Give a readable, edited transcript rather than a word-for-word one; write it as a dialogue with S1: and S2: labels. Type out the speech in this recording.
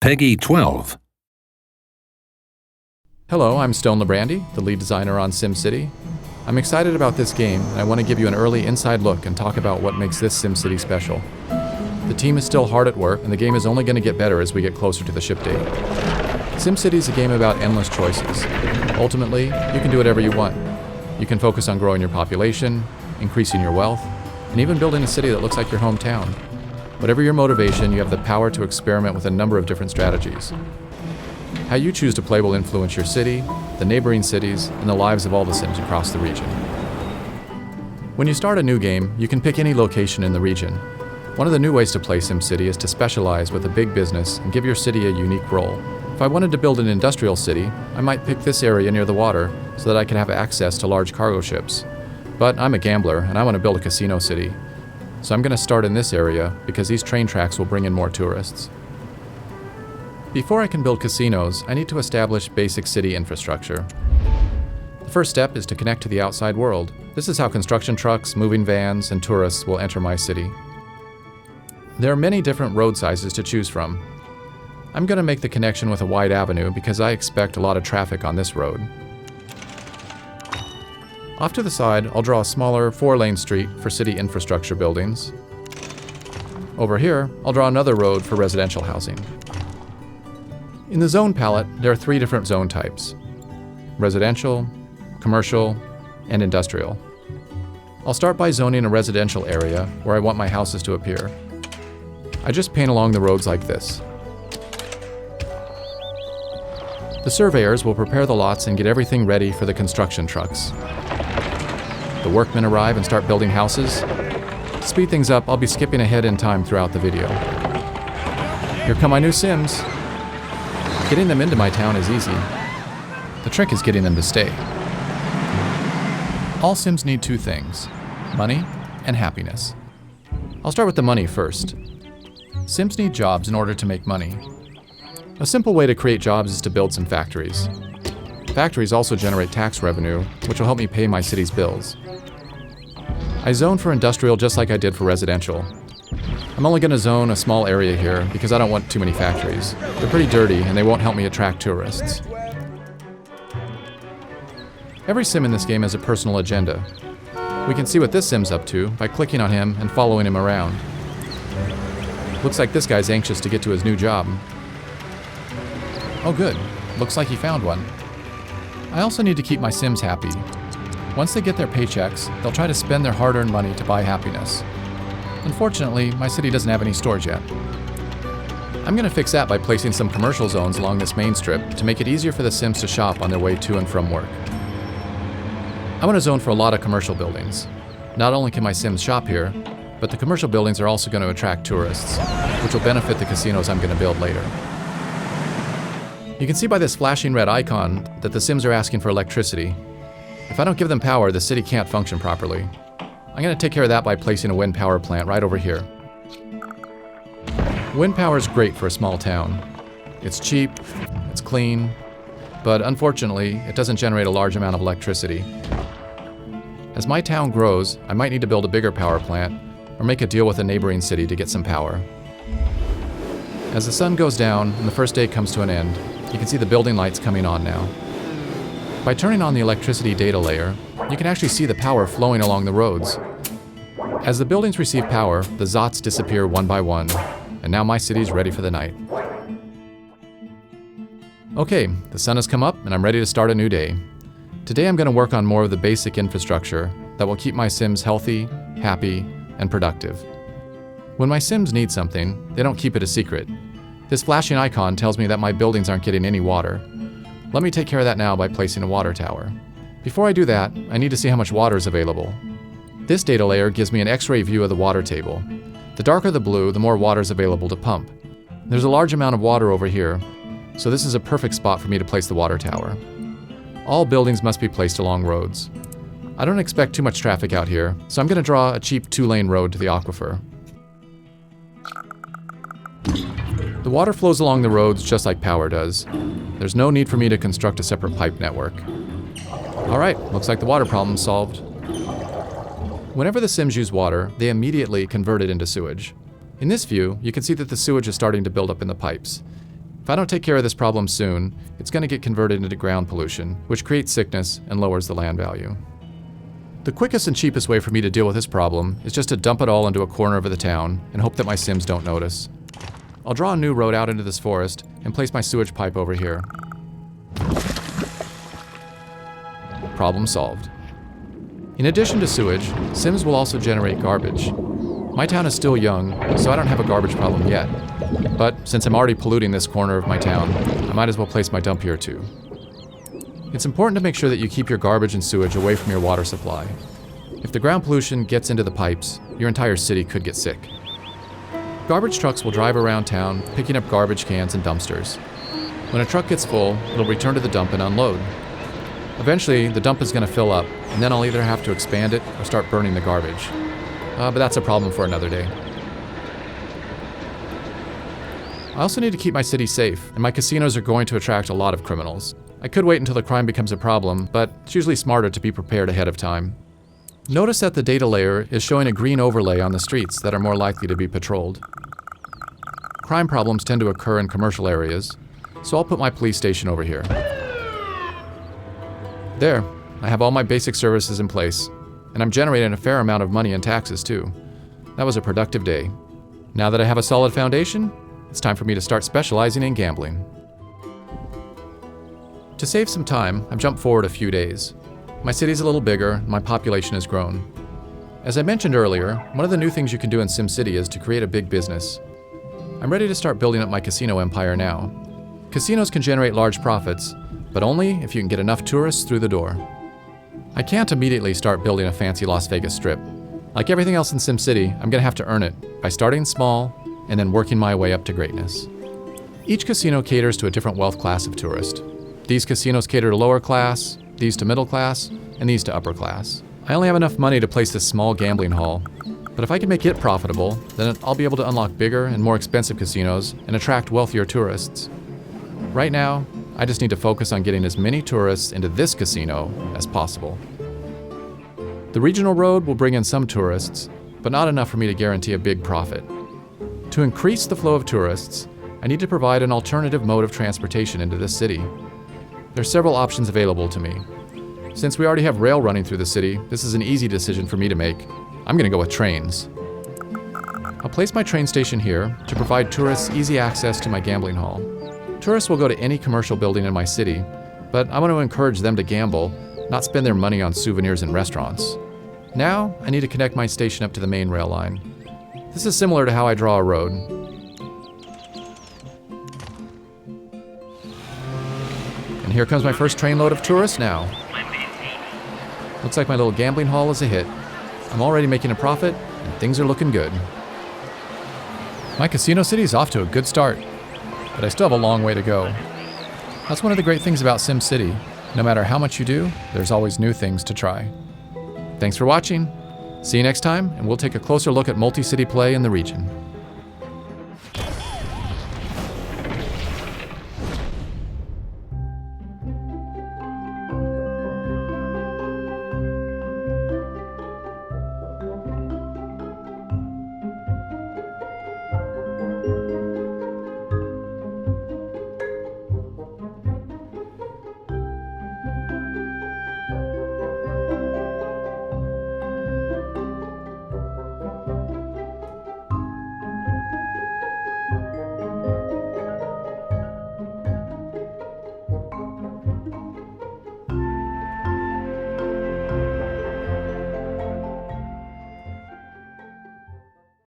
S1: Peggy 12.
S2: Hello, I'm Stone Librande, the lead designer on SimCity. I'm excited about this game, and I want to give you an early inside look and talk about what makes this SimCity special. The team is still hard at work, and the game is only going to get better as we get closer to the ship date. SimCity is a game about endless choices. Ultimately, you can do whatever you want. You can focus on growing your population, increasing your wealth, and even building a city that looks like your hometown. Whatever your motivation, you have the power to experiment with a number of different strategies. How you choose to play will influence your city, the neighboring cities, and the lives of all the Sims across the region. When you start a new game, you can pick any location in the region. One of the new ways to play SimCity is to specialize with a big business and give your city a unique role. If I wanted to build an industrial city, I might pick this area near the water so that I could have access to large cargo ships. But I'm a gambler and I want to build a casino city. So I'm going to start in this area because these train tracks will bring in more tourists. Before I can build casinos, I need to establish basic city infrastructure. The first step is to connect to the outside world. This is how construction trucks, moving vans, and tourists will enter my city. There are many different road sizes to choose from. I'm going to make the connection with a wide avenue because I expect a lot of traffic on this road. Off to the side, I'll draw a smaller 4-lane street for city infrastructure buildings. Over here, I'll draw another road for residential housing. In the zone palette, there are 3 different zone types: residential, commercial, and industrial. I'll start by zoning a residential area where I want my houses to appear. I just paint along the roads like this. The surveyors will prepare the lots and get everything ready for the construction trucks. The workmen arrive and start building houses. To speed things up, I'll be skipping ahead in time throughout the video. Here come my new Sims. Getting them into my town is easy. The trick is getting them to stay. All Sims need 2 things: money and happiness. I'll start with the money first. Sims need jobs in order to make money. A simple way to create jobs is to build some factories. Factories also generate tax revenue, which will help me pay my city's bills. I zone for industrial just like I did for residential. I'm only going to zone a small area here because I don't want too many factories. They're pretty dirty and they won't help me attract tourists. Every Sim in this game has a personal agenda. We can see what this Sim's up to by clicking on him and following him around. Looks like this guy's anxious to get to his new job. Oh good, looks like he found one. I also need to keep my Sims happy. Once they get their paychecks, they'll try to spend their hard-earned money to buy happiness. Unfortunately, my city doesn't have any stores yet. I'm going to fix that by placing some commercial zones along this main strip to make it easier for the Sims to shop on their way to and from work. I want to zone for a lot of commercial buildings. Not only can my Sims shop here, but the commercial buildings are also going to attract tourists, which will benefit the casinos I'm going to build later. You can see by this flashing red icon that the Sims are asking for electricity. If I don't give them power, the city can't function properly. I'm going to take care of that by placing a wind power plant right over here. Wind power is great for a small town. It's cheap, it's clean, but unfortunately, it doesn't generate a large amount of electricity. As my town grows, I might need to build a bigger power plant or make a deal with a neighboring city to get some power. As the sun goes down and the first day comes to an end, you can see the building lights coming on now. By turning on the electricity data layer, you can actually see the power flowing along the roads. As the buildings receive power, the Zots disappear one by one, and now my city's ready for the night. Okay, the sun has come up and I'm ready to start a new day. Today I'm going to work on more of the basic infrastructure that will keep my Sims healthy, happy, and productive. When my Sims need something, they don't keep it a secret. This flashing icon tells me that my buildings aren't getting any water. Let me take care of that now by placing a water tower. Before I do that, I need to see how much water is available. This data layer gives me an X-ray view of the water table. The darker the blue, the more water is available to pump. There's a large amount of water over here, so this is a perfect spot for me to place the water tower. All buildings must be placed along roads. I don't expect too much traffic out here, so I'm going to draw a cheap 2-lane road to the aquifer. The water flows along the roads just like power does. There's no need for me to construct a separate pipe network. Alright, looks like the water problem's solved. Whenever the Sims use water, they immediately convert it into sewage. In this view, you can see that the sewage is starting to build up in the pipes. If I don't take care of this problem soon, it's going to get converted into ground pollution, which creates sickness and lowers the land value. The quickest and cheapest way for me to deal with this problem is just to dump it all into a corner of the town and hope that my Sims don't notice. I'll draw a new road out into this forest and place my sewage pipe over here. Problem solved. In addition to sewage, Sims will also generate garbage. My town is still young, so I don't have a garbage problem yet. But since I'm already polluting this corner of my town, I might as well place my dump here too. It's important to make sure that you keep your garbage and sewage away from your water supply. If the ground pollution gets into the pipes, your entire city could get sick. Garbage trucks will drive around town, picking up garbage cans and dumpsters. When a truck gets full, it'll return to the dump and unload. Eventually, the dump is going to fill up, and then I'll either have to expand it or start burning the garbage. But that's a problem for another day. I also need to keep my city safe, and my casinos are going to attract a lot of criminals. I could wait until the crime becomes a problem, but it's usually smarter to be prepared ahead of time. Notice that the data layer is showing a green overlay on the streets that are more likely to be patrolled. Crime problems tend to occur in commercial areas, so I'll put my police station over here. There, I have all my basic services in place, and I'm generating a fair amount of money in taxes too. That was a productive day. Now that I have a solid foundation, it's time for me to start specializing in gambling. To save some time, I've jumped forward a few days. My city's a little bigger, and my population has grown. As I mentioned earlier, one of the new things you can do in SimCity is to create a big business. I'm ready to start building up my casino empire now. Casinos can generate large profits, but only if you can get enough tourists through the door. I can't immediately start building a fancy Las Vegas strip. Like everything else in SimCity, I'm going to have to earn it by starting small and then working my way up to greatness. Each casino caters to a different wealth class of tourist. These casinos cater to lower class, these to middle class, and these to upper class. I only have enough money to place this small gambling hall, but if I can make it profitable, then I'll be able to unlock bigger and more expensive casinos and attract wealthier tourists. Right now, I just need to focus on getting as many tourists into this casino as possible. The regional road will bring in some tourists, but not enough for me to guarantee a big profit. To increase the flow of tourists, I need to provide an alternative mode of transportation into this city. There are several options available to me. Since we already have rail running through the city, this is an easy decision for me to make. I'm going to go with trains. I'll place my train station here to provide tourists easy access to my gambling hall. Tourists will go to any commercial building in my city, but I want to encourage them to gamble, not spend their money on souvenirs and restaurants. Now, I need to connect my station up to the main rail line. This is similar to how I draw a road. And here comes my first trainload of tourists now. Looks like my little gambling hall is a hit. I'm already making a profit, and things are looking good. My casino city is off to a good start, but I still have a long way to go. That's one of the great things about SimCity. No matter how much you do, there's always new things to try. Thanks for watching. See you next time, and we'll take a closer look at multi-city play in the region.